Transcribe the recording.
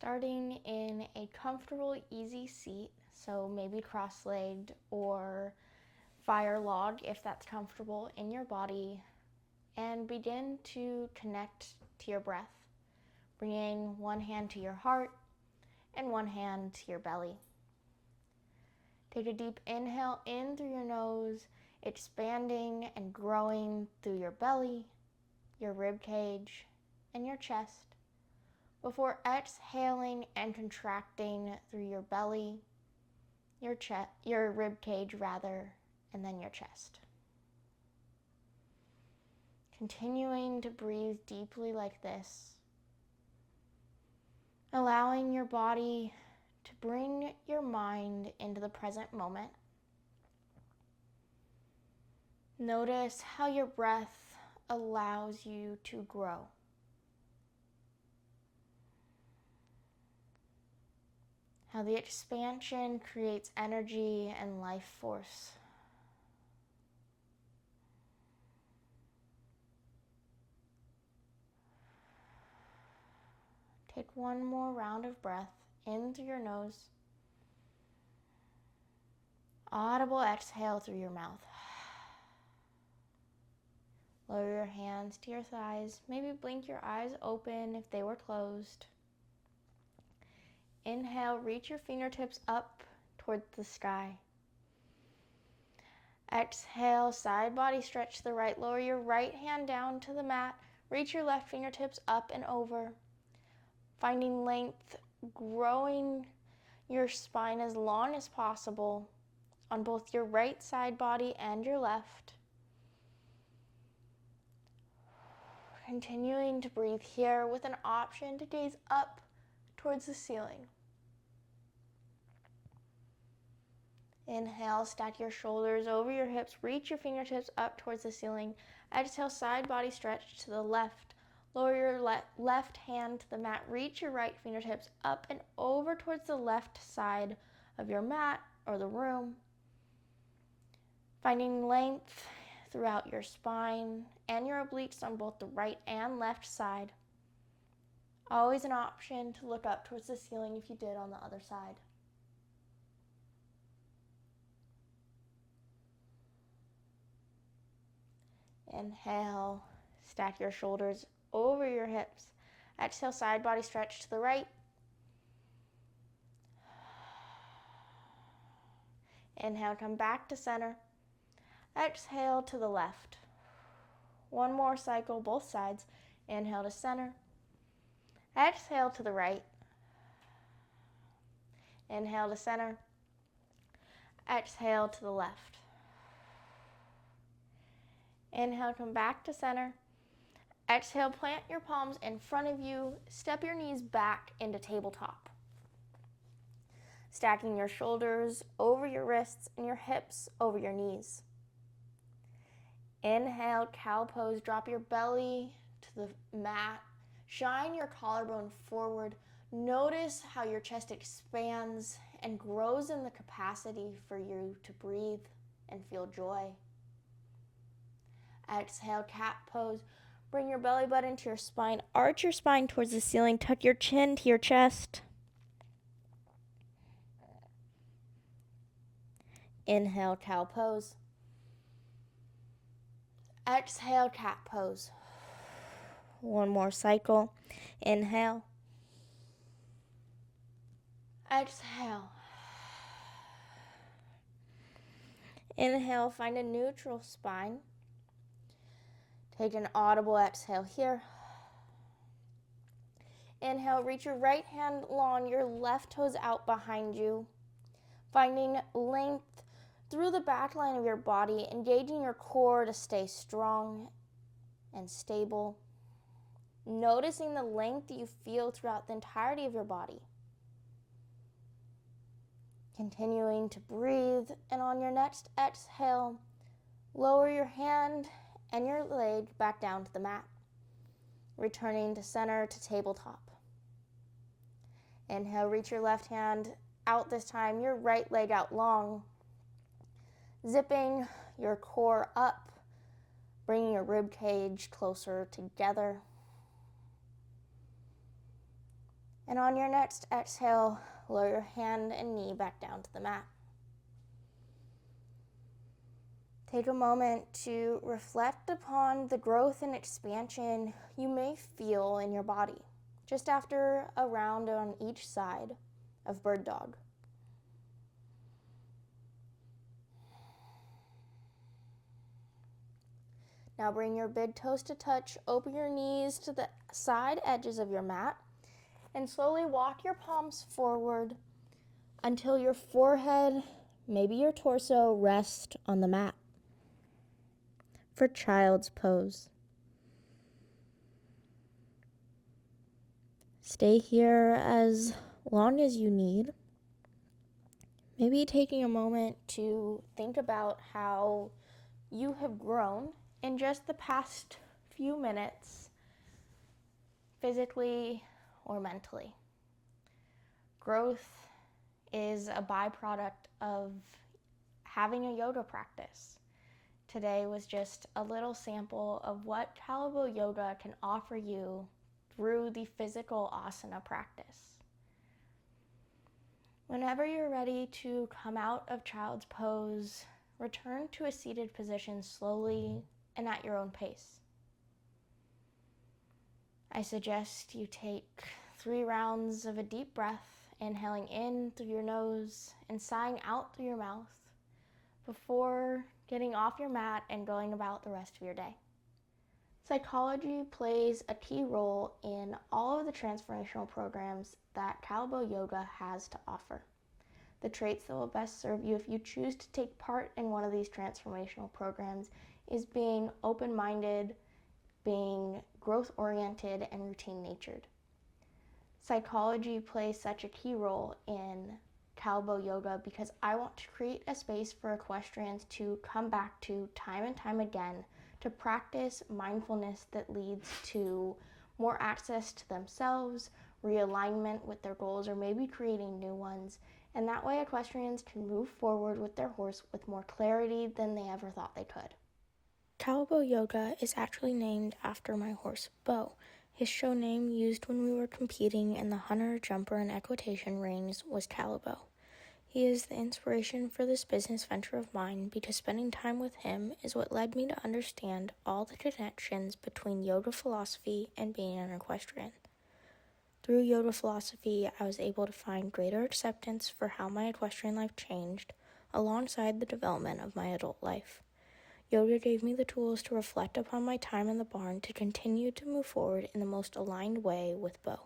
Starting in a comfortable, easy seat, so maybe cross-legged or fire log if that's comfortable in your body, and begin to connect to your breath, bringing one hand to your heart and one hand to your belly. Take a deep inhale in through your nose, expanding and growing through your belly, your rib cage, and your chest, before exhaling and contracting through your belly, your rib cage rather, and then your chest. Continuing to breathe deeply like this, allowing your body to bring your mind into the present moment. Notice how your breath allows you to grow. How the expansion creates energy and life force. Take one more round of breath in through your nose. Audible exhale through your mouth. Lower your hands to your thighs. Maybe blink your eyes open if they were closed. Inhale, reach your fingertips up towards the sky. Exhale, side body stretch to the right. Lower your right hand down to the mat. Reach your left fingertips up and over. Finding length, growing your spine as long as possible on both your right side body and your left. Continuing to breathe here with an option to gaze up towards the ceiling. Inhale, stack your shoulders over your hips, reach your fingertips up towards the ceiling. Exhale, side body stretch to the left. Lower your left hand to the mat, reach your right fingertips up and over towards the left side of your mat or the room. Finding length throughout your spine and your obliques on both the right and left side. Always an option to look up towards the ceiling if you did on the other side. Inhale, stack your shoulders over your hips. Exhale, side body stretch to the right. Inhale, come back to center. Exhale to the left. One more cycle, both sides. Inhale to center. Exhale to the right. Inhale to center. Exhale to the left. Inhale, come back to center. Exhale, plant your palms in front of you. Step your knees back into tabletop. Stacking your shoulders over your wrists and your hips over your knees. Inhale, cow pose. Drop your belly to the mat. Shine your collarbone forward. Notice how your chest expands and grows in the capacity for you to breathe and feel joy. Exhale, cat pose. Bring your belly button to your spine. Arch your spine towards the ceiling. Tuck your chin to your chest. Inhale, cow pose. Exhale, cat pose. One more cycle. Inhale. Exhale. Inhale, find a neutral spine. Take an audible exhale here. Inhale, reach your right hand long, your left toes out behind you. Finding length through the back line of your body, engaging your core to stay strong and stable. Noticing the length you feel throughout the entirety of your body. Continuing to breathe, and on your next exhale, lower your hand and your leg back down to the mat, returning to center to tabletop. Inhale, reach your left hand out this time, your right leg out long, zipping your core up, bringing your rib cage closer together. And on your next exhale, lower your hand and knee back down to the mat. Take a moment to reflect upon the growth and expansion you may feel in your body just after a round on each side of bird dog. Now bring your big toes to touch, open your knees to the side edges of your mat, and slowly walk your palms forward until your forehead, maybe your torso, rest on the mat. For child's pose. Stay here as long as you need. Maybe taking a moment to think about how you have grown in just the past few minutes, physically or mentally. Growth is a byproduct of having a yoga practice. Today was just a little sample of what Callebaut Yoga can offer you through the physical asana practice. Whenever you're ready to come out of child's pose, return to a seated position slowly and at your own pace. I suggest you take 3 rounds of a deep breath, inhaling in through your nose and sighing out through your mouth before getting off your mat and going about the rest of your day. Psychology plays a key role in all of the transformational programs that Callebaut Yoga has to offer. The traits that will best serve you if you choose to take part in one of these transformational programs is being open-minded, being growth-oriented, and routine-natured. Psychology plays such a key role in Callebaut Yoga because I want to create a space for equestrians to come back to time and time again to practice mindfulness that leads to more access to themselves, realignment with their goals, or maybe creating new ones. And that way equestrians can move forward with their horse with more clarity than they ever thought they could. Callebaut Yoga is actually named after my horse, Bo. His show name used when we were competing in the hunter, jumper, and equitation rings was Callebaut. He is the inspiration for this business venture of mine because spending time with him is what led me to understand all the connections between yoga philosophy and being an equestrian. Through yoga philosophy, I was able to find greater acceptance for how my equestrian life changed alongside the development of my adult life. Yoga gave me the tools to reflect upon my time in the barn to continue to move forward in the most aligned way with Bo.